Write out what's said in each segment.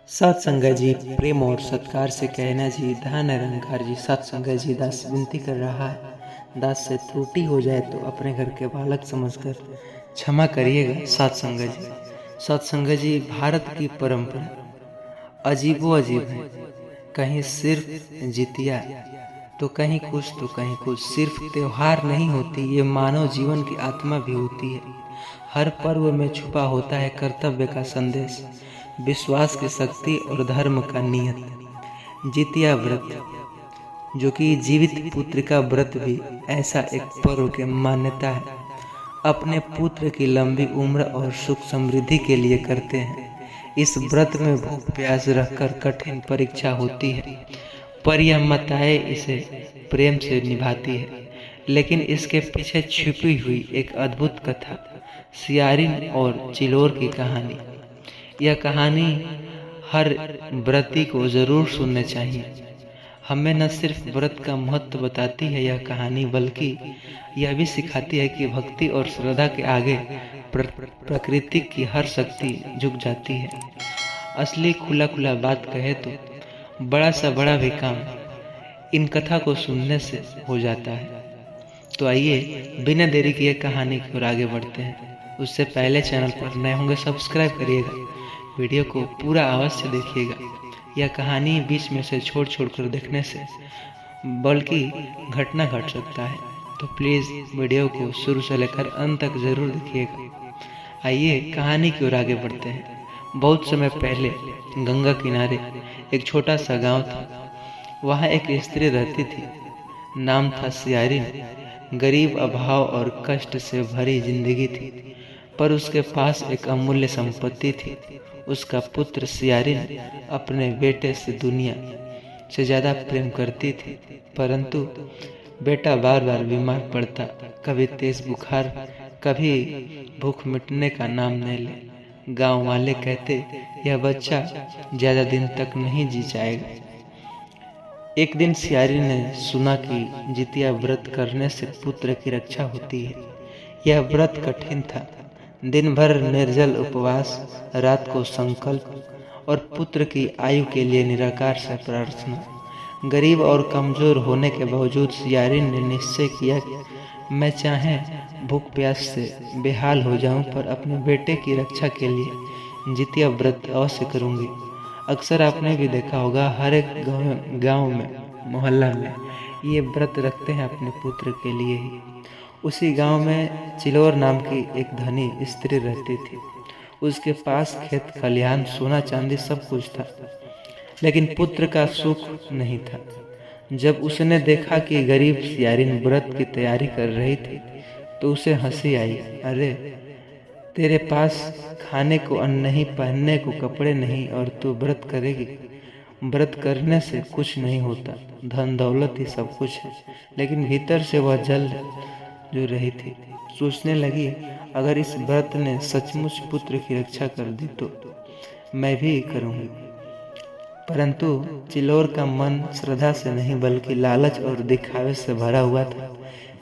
सत्संग जी प्रेम और सत्कार से कहना जी धन निरंकार जी। सत्संग जी दास विनती कर रहा है, दास से त्रुटि हो जाए तो अपने घर के बालक समझकर क्षमा करिएगा। सत्संग जी, सत्संग जी भारत की परंपरा अजीबो अजीब है। कहीं सिर्फ जितिया तो कहीं कुछ तो कहीं कुछ। सिर्फ त्योहार नहीं होती, ये मानव जीवन की आत्मा भी होती है। हर पर्व में छुपा होता है कर्तव्य का संदेश, विश्वास की शक्ति और धर्म का नियत। जितिया व्रत, जो कि जीवित पुत्र का व्रत भी ऐसा एक पर्व की मान्यता है। अपने पुत्र की लंबी उम्र और सुख समृद्धि के लिए करते हैं। इस व्रत में भूख प्यास रखकर कठिन परीक्षा होती है, पर यह माताएं इसे प्रेम से निभाती है। लेकिन इसके पीछे छिपी हुई एक अद्भुत कथा, सियारिन और चिलोर की कहानी। यह कहानी हर व्रती को जरूर सुननी चाहिए। हमें न सिर्फ व्रत का महत्व बताती है यह कहानी, बल्कि यह भी सिखाती है कि भक्ति और श्रद्धा के आगे प्रकृति की हर शक्ति झुक जाती है। असली खुला खुला बात कहे तो बड़ा सा बड़ा भी काम इन कथा को सुनने से हो जाता है। तो आइए बिना देरी किए कहानी की ओर आगे बढ़ते हैं। उससे पहले चैनल पर नए होंगे सब्सक्राइब करिएगा, वीडियो को पूरा अवश्य देखिएगा। यह कहानी बीच में से छोड़ कर देखने से बल्कि घटना घट सकता है, तो प्लीज़ वीडियो को शुरू से लेकर अंत तक जरूर देखिएगा। आइए कहानी की ओर आगे बढ़ते हैं। बहुत समय पहले गंगा किनारे एक छोटा सा गांव था। वहाँ एक स्त्री रहती थी, नाम था सियारिन। गरीब, अभाव और कष्ट से भरी जिंदगी थी, पर उसके पास एक अमूल्य संपत्ति थी। उसका पुत्र सियारिन अपने बेटे से दुनिया से ज्यादा प्रेम करती थी, परंतु बेटा बार बार बीमार पड़ता। कभी तेज बुखार, कभी भूख मिटने का नाम नहीं ले। गांव वाले कहते यह बच्चा ज्यादा दिन तक नहीं जी जाएगा। एक दिन सियारिन ने सुना कि जितिया व्रत करने से पुत्र की रक्षा होती है। यह व्रत कठिन था, दिन भर निर्जल उपवास, रात को संकल्प और पुत्र की आयु के लिए निराकार से प्रार्थना। गरीब और कमजोर होने के बावजूद सियारिन ने निश्चय किया कि मैं चाहे भूख प्यास से बेहाल हो जाऊं, पर अपने बेटे की रक्षा के लिए जितिया व्रत अवश्य करूंगी। अक्सर आपने भी देखा होगा, हर एक गांव में, मोहल्ला में ये व्रत रखते हैं अपने पुत्र के लिए ही। उसी गांव में चिलोर नाम की एक धनी स्त्री रहती थी। उसके पास खेत खलिहान, सोना चांदी सब कुछ था, लेकिन पुत्र का सुख नहीं था। जब उसने देखा कि गरीब सियारिन व्रत की तैयारी कर रही थी, तो उसे हंसी आई। अरे, तेरे पास खाने को अन्न नहीं, पहनने को कपड़े नहीं, और तू व्रत करेगी? व्रत करने से कुछ नहीं होता, धन दौलत ही सब कुछ है। लेकिन भीतर से वह जल जो रही थी। सोचने लगी, अगर इस व्रत ने सचमुच पुत्र की रक्षा कर दी तो मैं भी करूंगी। परंतु चिलोर का मन श्रद्धा से नहीं बल्कि लालच और दिखावे से भरा हुआ था।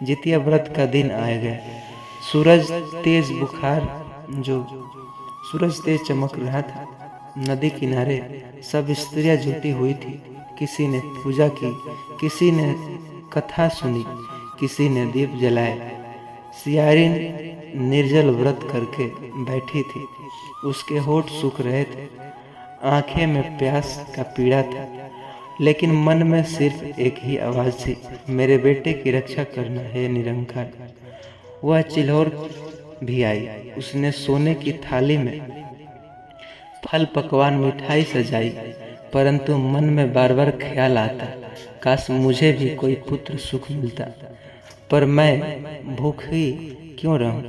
जितिया व्रत का दिन आ गया। सूरज तेज चमक रहा था। नदी किनारे सब स्त्रियां जुटी हुई थी। किसी ने पूजा की, किसी ने कथा सुनी, किसी ने दीप जलाए। सियारिन निर्जल व्रत करके बैठी थी। उसके होठ सूख रहे थे, आंखें में प्यास का पीड़ा था, लेकिन मन में सिर्फ एक ही आवाज थी, मेरे बेटे की रक्षा करना है निरंकार। वह चिल्होर भी आई। उसने सोने की थाली में फल, पकवान, मिठाई सजाई, परंतु मन में बार बार ख्याल आता, काश मुझे भी कोई पुत्र सुख मिलता, पर मैं भूखी क्यों रहूं?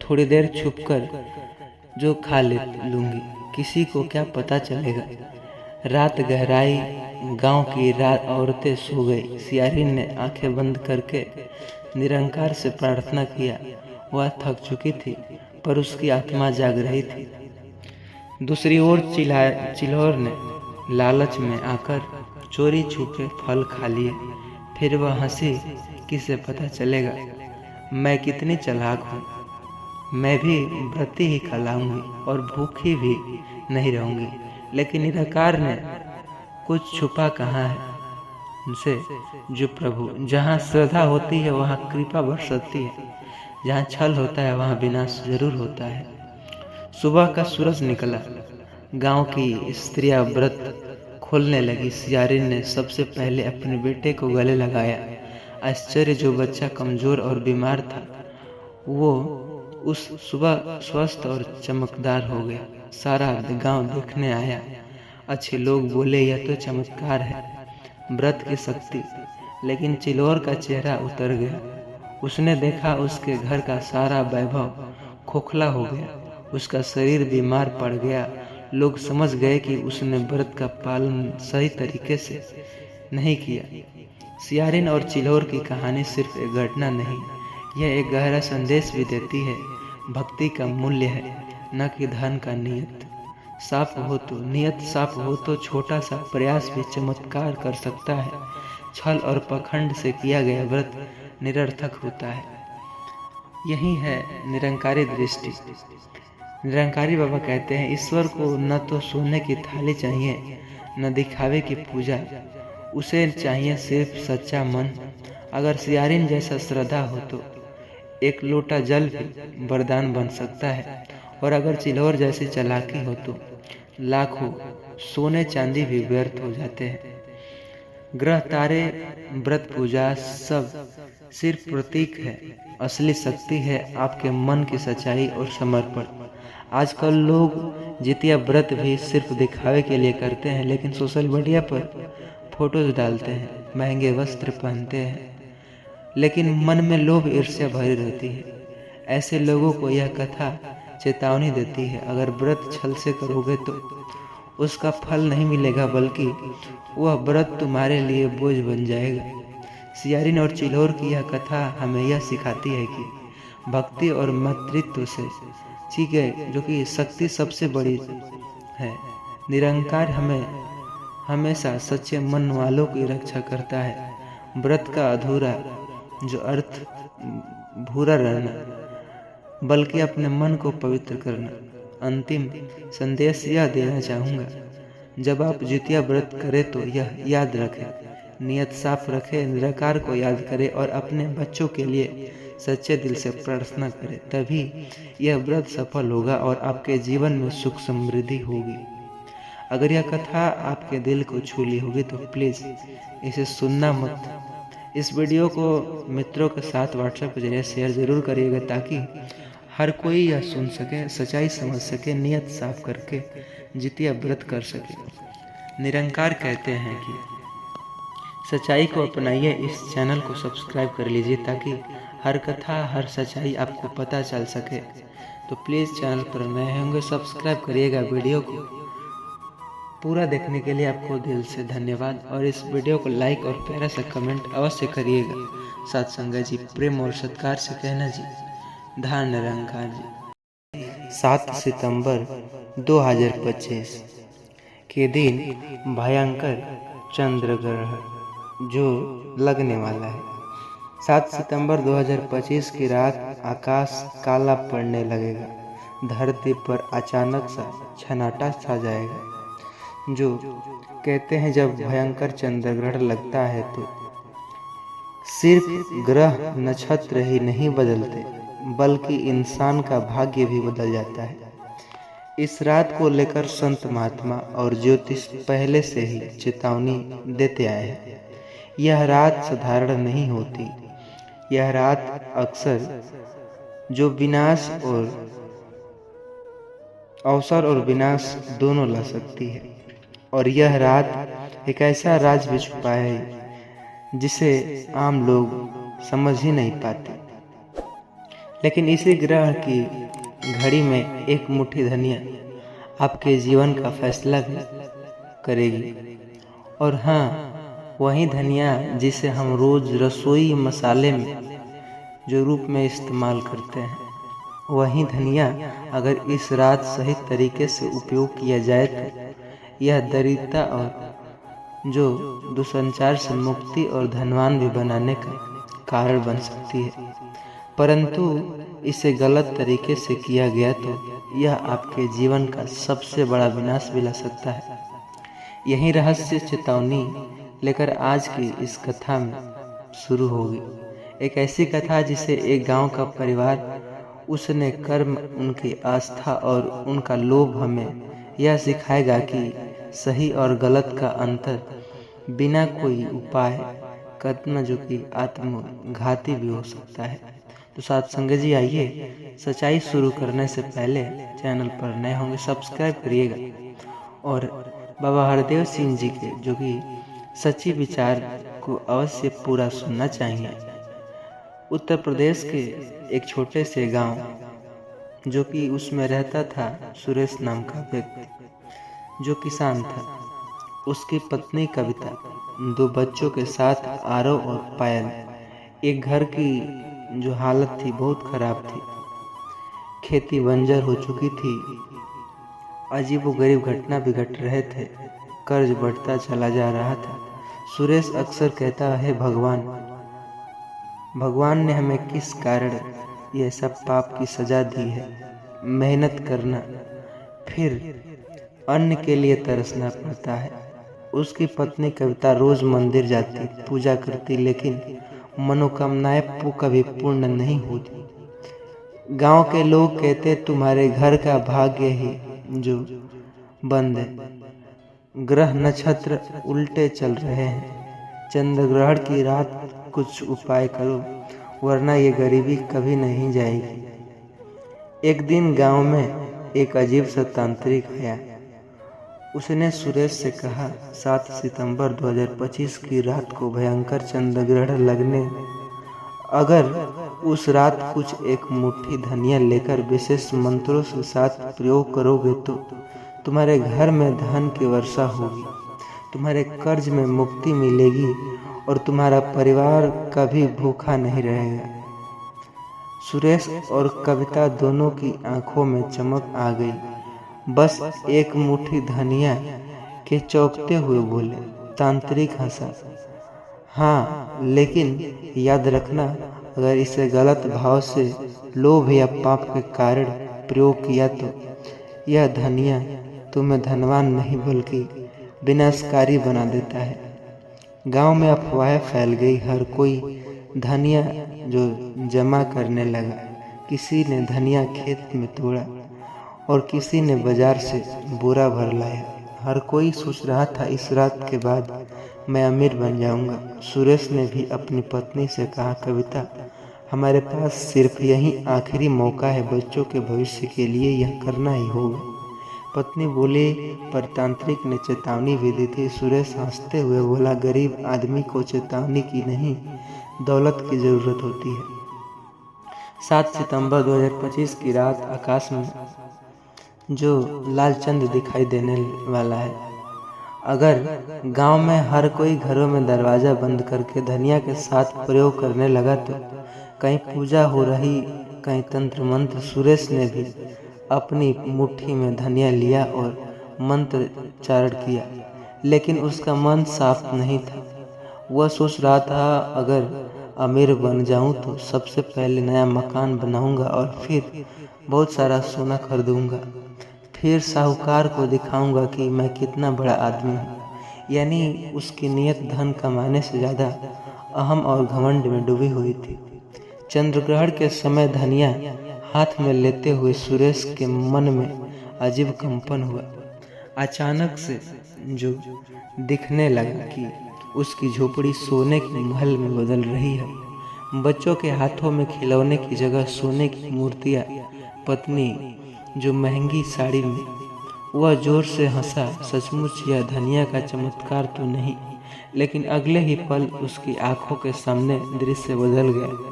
थोड़ी देर छुपकर जो खा ले लूंगी, किसी को क्या पता चलेगा। रात गहराई, गांव की औरतें सो गई। सियारिन ने आंखें बंद करके निरंकार से प्रार्थना किया। वह थक चुकी थी, पर उसकी आत्मा जाग रही थी। दूसरी ओर चिल्होर ने लालच में आकर चोरी छुपे फल खा लिए। फिर वह हंसी, किसे पता चलेगा मैं कितनी चालाक हूँ। मैं भी व्रती ही खिलाऊंगी और भूखी भी नहीं रहूंगी। लेकिन निराकार ने कुछ छुपा कहाँ है उनसे। जो प्रभु, जहाँ श्रद्धा होती है वहाँ कृपा बरसती है, जहाँ छल होता है वहाँ विनाश जरूर होता है। सुबह का सूरज निकला, गांव की स्त्रियां व्रत खोलने लगी। सियारिन ने सबसे पहले अपने बेटे को गले लगाया। आश्चर्य, जो बच्चा कमजोर और बीमार था वो उस सुबह स्वस्थ और चमकदार हो गया। सारा गांव देखने आया। अच्छे लोग बोले, यह तो चमत्कार है, व्रत की शक्ति। लेकिन चिल्लोर का चेहरा उतर गया। उसने देखा उसके घर का सारा वैभव खोखला हो गया, उसका शरीर बीमार पड़ गया। लोग समझ गए कि उसने व्रत का पालन सही तरीके से नहीं किया। सियारिन और चिल्लोर की कहानी सिर्फ एक घटना नहीं, यह एक गहरा संदेश भी देती है। भक्ति का मूल्य है, न कि धन का। नियत साफ हो तो छोटा सा प्रयास भी चमत्कार कर सकता है। छल और पखंड से किया गया व्रत निरर्थक होता है। यही है निरंकारी दृष्टि। निरंकारी बाबा कहते हैं, ईश्वर को न तो सोने की थाली चाहिए, न दिखावे की पूजा, उसे चाहिए सिर्फ सच्चा मन। अगर सियारिन जैसा श्रद्धा हो तो एक लोटा जल भी वरदान बन सकता है, और अगर चिल्लोर जैसी चालाकी हो तो लाखों सोने चांदी भी व्यर्थ हो जाते हैं। ग्रह, तारे, व्रत, पूजा सब सिर्फ प्रतीक है। असली शक्ति है आपके मन की सच्चाई और समर्पण। आजकल लोग जितिया व्रत भी सिर्फ दिखावे के लिए करते हैं, लेकिन सोशल मीडिया पर फोटोज डालते हैं, महंगे वस्त्र पहनते हैं, लेकिन मन में लोभ, ईर्ष्या भरी रहती है। ऐसे लोगों को यह कथा चेतावनी देती है, अगर व्रत छल से करोगे तो उसका फल नहीं मिलेगा, बल्कि वह व्रत तुम्हारे लिए बोझ बन जाएगा। सियारिन और चिल्लोर की यह कथा हमें यह सिखाती है कि भक्ति और मातृत्व से ठीक है, जो कि शक्ति सबसे बड़ी है। निरंकार हमेशा सच्चे मन वालों की रक्षा करता है। व्रत का अधूरा जो अर्थ भूरा रहना, बल्कि अपने मन को पवित्र करना। अंतिम संदेश यह देना चाहूँगा, जब आप जितिया व्रत करें तो यह याद रखें, नियत साफ रखें, निराकार को याद करें और अपने बच्चों के लिए सच्चे दिल से प्रार्थना करें। तभी यह व्रत सफल होगा और आपके जीवन में सुख समृद्धि होगी। अगर यह कथा आपके दिल को छू ली होगी तो प्लीज़ इसे सुनना मत। इस वीडियो को मित्रों के साथ व्हाट्सएप के जरिए शेयर ज़रूर करिएगा, ताकि हर कोई यह सुन सके, सच्चाई समझ सके, नियत साफ करके जितिया व्रत कर सके। निरंकार कहते हैं कि सच्चाई को अपनाइए। इस चैनल को सब्सक्राइब कर लीजिए ताकि हर कथा, हर सच्चाई आपको पता चल सके। तो प्लीज़ चैनल पर नए होंगे सब्सक्राइब करिएगा। वीडियो को पूरा देखने के लिए आपको दिल से धन्यवाद, और इस वीडियो को लाइक और प्यारा सा कमेंट अवश्य करिएगा। सत्संग जी, प्रेम और सत्कार से कहना जी, धान निरंकार जी। 7 सितंबर 2025 के दिन भयंकर चंद्र ग्रहण जो लगने वाला है। 7 सितंबर 2025 की रात आकाश काला पड़ने लगेगा, धरती पर अचानक सा सन्नाटा छा जाएगा। जो कहते हैं जब भयंकर चंद्र ग्रहण लगता है तो सिर्फ ग्रह नक्षत्र ही नहीं बदलते, बल्कि इंसान का भाग्य भी बदल जाता है। इस रात को लेकर संत महात्मा और ज्योतिष पहले से ही चेतावनी देते आए हैं। यह रात साधारण नहीं होती। यह रात अक्सर जो विनाश और अवसर और विनाश दोनों ला सकती है। और यह रात एक ऐसा राज भी छुपा है जिसे आम लोग समझ ही नहीं पाते। लेकिन इसी ग्रह की घड़ी में एक मुट्ठी धनिया आपके जीवन का फैसला भी करेगी। और हाँ, वही धनिया जिसे हम रोज रसोई मसाले में जो रूप में इस्तेमाल करते हैं, वही धनिया अगर इस रात सही तरीके से उपयोग किया जाए तो यह दरिद्रता और जो दूरसंचार से मुक्ति और धनवान भी बनाने का कारण बन सकती है। परंतु इसे गलत तरीके से किया गया तो यह आपके जीवन का सबसे बड़ा विनाश भी ला सकता है। यही रहस्य चेतावनी लेकर आज की इस कथा में शुरू होगी। एक ऐसी कथा जिसे एक गांव का परिवार, उसने कर्म, उनकी आस्था और उनका लोभ हमें यह सिखाएगा कि सही और गलत का अंतर बिना कोई उपाय करना, जो कि आत्मघाती भी हो सकता है। तो साथ संगत जी, आइए सच्चाई शुरू करने से पहले चैनल पर नए होंगे सब्सक्राइब करिएगा और बाबा हरदेव सिंह जी के जो कि सच्ची विचार को अवश्य पूरा सुनना चाहिए। उत्तर प्रदेश के एक छोटे से गांव, जो कि उसमें रहता था सुरेश नाम का व्यक्ति, जो किसान था। उसकी पत्नी कविता, 2 बच्चों के साथ आरव और पायल। एक घर की जो हालत थी बहुत खराब थी। खेती बंजर हो चुकी थी। अजीबोगरीब घटना भी घट रहे थे। कर्ज बढ़ता चला जा रहा था। सुरेश अक्सर कहता है, भगवान ने हमें किस कारण ये सब पाप की सजा दी है। मेहनत करना, फिर अन्न के लिए तरसना पड़ता है। उसकी पत्नी कविता रोज मंदिर जाती, पूजा करती, लेकिन मनोकामनाएं कभी पूर्ण नहीं होती। गांव के लोग कहते, तुम्हारे घर का भाग्य ही जो बंद है। ग्रह नक्षत्र उल्टे चल रहे हैं। चंद्र ग्रहण की रात कुछ उपाय करो, वरना ये गरीबी कभी नहीं जाएगी। एक दिन गांव में एक अजीब सा तांत्रिक आया। उसने सुरेश से कहा, 7 सितंबर 2025 की रात को भयंकर चंद्र ग्रहण लगने, अगर उस रात कुछ एक मुट्ठी धनिया लेकर विशेष मंत्रों के साथ प्रयोग करोगे तो तुम्हारे घर में धन की वर्षा होगी, तुम्हारे कर्ज में मुक्ति मिलेगी और तुम्हारा परिवार कभी भूखा नहीं रहेगा। सुरेश और कविता दोनों की आंखों में चमक आ गई। बस एक मुट्ठी धनिया के चौंकते हुए बोले। तांत्रिक हंसा। हाँ, लेकिन याद रखना, अगर इसे गलत भाव से, लोभ या पाप के कारण प्रयोग किया तो यह धनिया तुम्हें धनवान नहीं बल्कि विनाशकारी बना देता है। गांव में अफवाहें फैल गई। हर कोई धनिया जो जमा करने लगा। किसी ने धनिया खेत में तोड़ा और किसी ने बाजार से बोरा भर लाया। हर कोई सोच रहा था, इस रात के बाद मैं अमीर बन जाऊंगा। सुरेश ने भी अपनी पत्नी से कहा, कविता, हमारे पास सिर्फ यही आखिरी मौका है। बच्चों के भविष्य के लिए यह करना ही होगा। पत्नी बोली, पर तांत्रिक ने चेतावनी भी दी थी। सुरेश हंसते हुए बोला, गरीब आदमी को चेतावनी की नहीं, दौलत की जरूरत होती है। 7 सितंबर 2025 की रात आकाश में जो लाल चंद्र दिखाई देने वाला है। अगर गांव में हर कोई घरों में दरवाजा बंद करके धनिया के साथ प्रयोग करने लगा तो कहीं पूजा हो रही, कहीं तंत्र मंत्र। सुरेश ने भी अपनी मुट्ठी में धनिया लिया और मंत्र उच्चारण किया, लेकिन उसका मन साफ नहीं था। वह सोच रहा था, अगर अमीर बन जाऊं तो सबसे पहले नया मकान बनाऊंगा और फिर बहुत सारा सोना खरीदूंगा। फिर साहूकार को दिखाऊंगा कि मैं कितना बड़ा आदमी हूँ। यानी उसकी नीयत धन कमाने से ज़्यादा अहम और घमंड में डूबी हुई थी। चंद्रग्रहण के समय धनिया हाथ में लेते हुए सुरेश के मन में अजीब कंपन हुआ। अचानक से जो दिखने लगा कि उसकी झोपड़ी सोने के महल में बदल रही है। बच्चों के हाथों में खिलौने की जगह सोने की मूर्तियाँ। पत्नी जो महंगी साड़ी में। वह जोर से हंसा। सचमुच यह धनिया का चमत्कार तो नहीं, लेकिन अगले ही पल उसकी आंखों के सामने दृश्य बदल गया।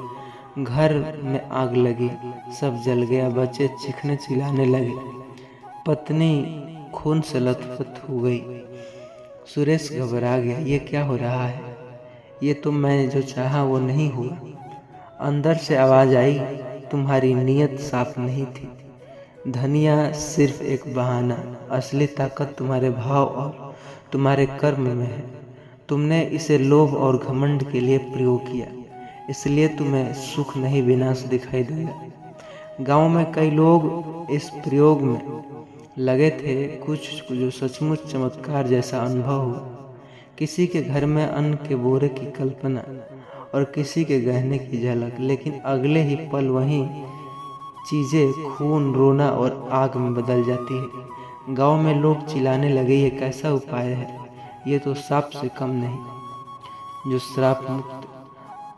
घर में आग लगी, सब जल गया। बच्चे चीखने चिल्लाने लगे। पत्नी खून से लथपथ हो गई। सुरेश घबरा गया। ये क्या हो रहा है? ये तो मैं जो चाहा वो नहीं हुआ। अंदर से आवाज आई, तुम्हारी नीयत साफ नहीं थी। धनिया सिर्फ एक बहाना, असली ताकत तुम्हारे भाव और तुम्हारे कर्म में है। तुमने इसे लोभ और घमंड के लिए प्रयोग किया, इसलिए तुम्हें सुख नहीं विनाश दिखाई देगा। गांव में कई लोग इस प्रयोग में लगे थे कुछ जो सचमुच चमत्कार जैसा अनुभव हो। किसी के घर में अन्न के बोरे की कल्पना और किसी के गहने की झलक, लेकिन अगले ही पल वही चीजें खून, रोना और आग में बदल जाती है। गांव में लोग चिल्लाने लगे, ये कैसा उपाय है, ये तो सांप से कम नहीं। जो श्राप मुक्त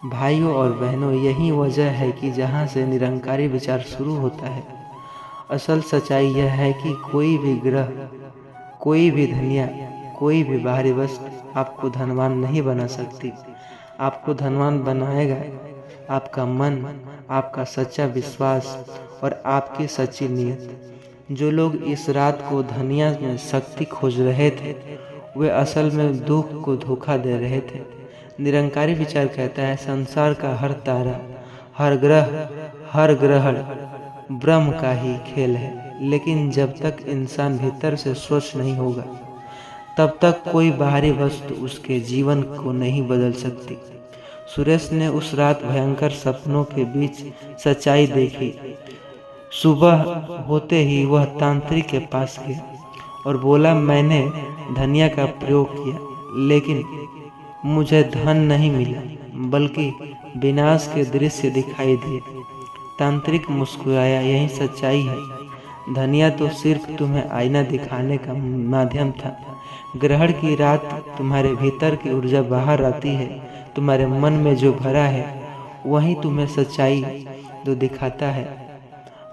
भाइयों और बहनों, यही वजह है कि जहाँ से निरंकारी विचार शुरू होता है। असल सच्चाई यह है कि कोई भी ग्रह, कोई भी धनिया, कोई भी बाहरी वस्तु आपको धनवान नहीं बना सकती। आपको धनवान बनाएगा आपका मन, आपका सच्चा विश्वास और आपकी सच्ची नीयत। जो लोग इस रात को धनिया में शक्ति खोज रहे थे, वे असल में दुख को धोखा दे रहे थे। निरंकारी विचार कहता है, संसार का हर तारा, हर ग्रह, हर ग्रहण ब्रह्म का ही खेल है। लेकिन जब तक इंसान भीतर से स्वच्छ नहीं होगा, तब तक कोई बाहरी वस्तु उसके जीवन को नहीं बदल सकती। सुरेश ने उस रात भयंकर सपनों के बीच सच्चाई देखी। सुबह होते ही वह तांत्रिक के पास गया और बोला, मैंने धनिया का प्रयोग किया, लेकिन मुझे धन नहीं मिला, बल्कि विनाश के दृश्य दिखाई दिए। तांत्रिक मुस्कुराया, यही सच्चाई है। धनिया तो सिर्फ तुम्हें आईना दिखाने का माध्यम था। ग्रहण की रात तुम्हारे भीतर की ऊर्जा बाहर आती है। तुम्हारे मन में जो भरा है वही तुम्हें सच्चाई तो दिखाता है।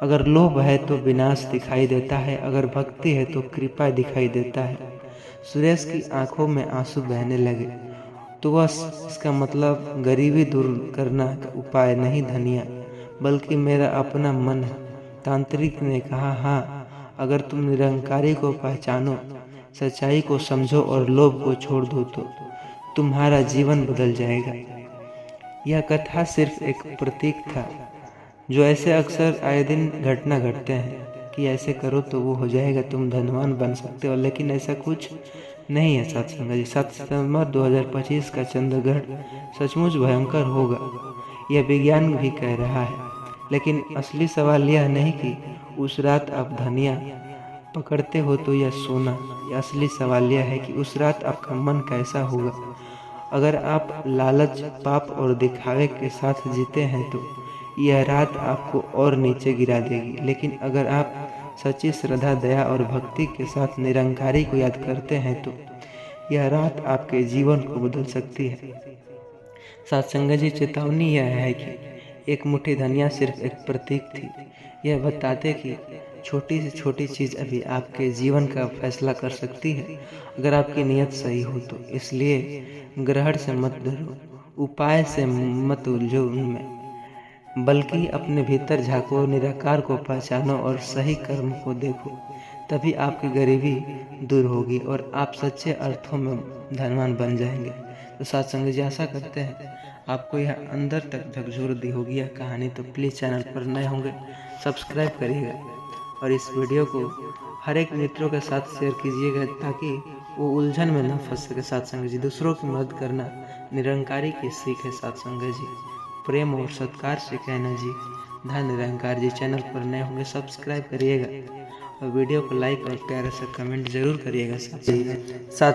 अगर लोभ है तो विनाश दिखाई देता है, अगर भक्ति है तो कृपा दिखाई देता है। सुरेश की आंखों में आंसू बहने लगे। तो वह इसका मतलब गरीबी दूर करना का उपाय नहीं धनिया, बल्कि मेरा अपना मन है। तांत्रिक ने कहा, हाँ, अगर तुम निरंकारी को पहचानो, सच्चाई को समझो और लोभ को छोड़ दो तो तुम्हारा जीवन बदल जाएगा। यह कथा सिर्फ एक प्रतीक था, जो ऐसे अक्सर आए दिन घटना घटते हैं कि ऐसे करो तो वो हो जाएगा, तुम धनवान बन सकते हो, लेकिन ऐसा कुछ नहीं है। सत्संग जी, 7 सितंबर 2025 का चंद्रग्रहण सचमुच भयंकर होगा, यह विज्ञान भी कह रहा है। लेकिन असली सवाल यह नहीं कि उस रात आप धनिया पकड़ते हो तो यह सोना। यह असली सवाल यह है कि उस रात आपका मन कैसा होगा। अगर आप लालच, पाप और दिखावे के साथ जीते हैं तो यह रात आपको और नीचे गिरा देगी। लेकिन अगर आप सच्ची श्रद्धा, दया और भक्ति के साथ निरंकारी को याद करते हैं तो यह रात आपके जीवन को बदल सकती है। सत्संग जी, चेतावनी यह है कि एक मुट्ठी धनिया सिर्फ एक प्रतीक थी। यह बताते कि छोटी से छोटी चीज़ अभी आपके जीवन का फैसला कर सकती है, अगर आपकी नीयत सही हो तो। इसलिए ग्रहण से मत डरो, उपाय से मत उलझो उनमें, बल्कि अपने भीतर झांको, निराकार को पहचानो और सही कर्म को देखो। तभी आपकी गरीबी दूर होगी और आप सच्चे अर्थों में धनवान बन जाएंगे। तो सत्संग जी, आशा करते हैं आपको यह अंदर तक झकझोर दी होगी यह कहानी। तो प्लीज़ चैनल पर नए होंगे सब्सक्राइब करिएगा और इस वीडियो को हर एक मित्रों के साथ शेयर कीजिएगा, ताकि वो उलझन में न फंस सके। सत्संग जी, दूसरों की मदद करना निरंकारी की सीख है। सत्संग जी, प्रेम और सत्कार से कहना जी, धन निरंकार जी। चैनल पर नए होंगे सब्सक्राइब करिएगा और वीडियो को लाइक और प्यारा सा कमेंट जरूर करिएगा। साथ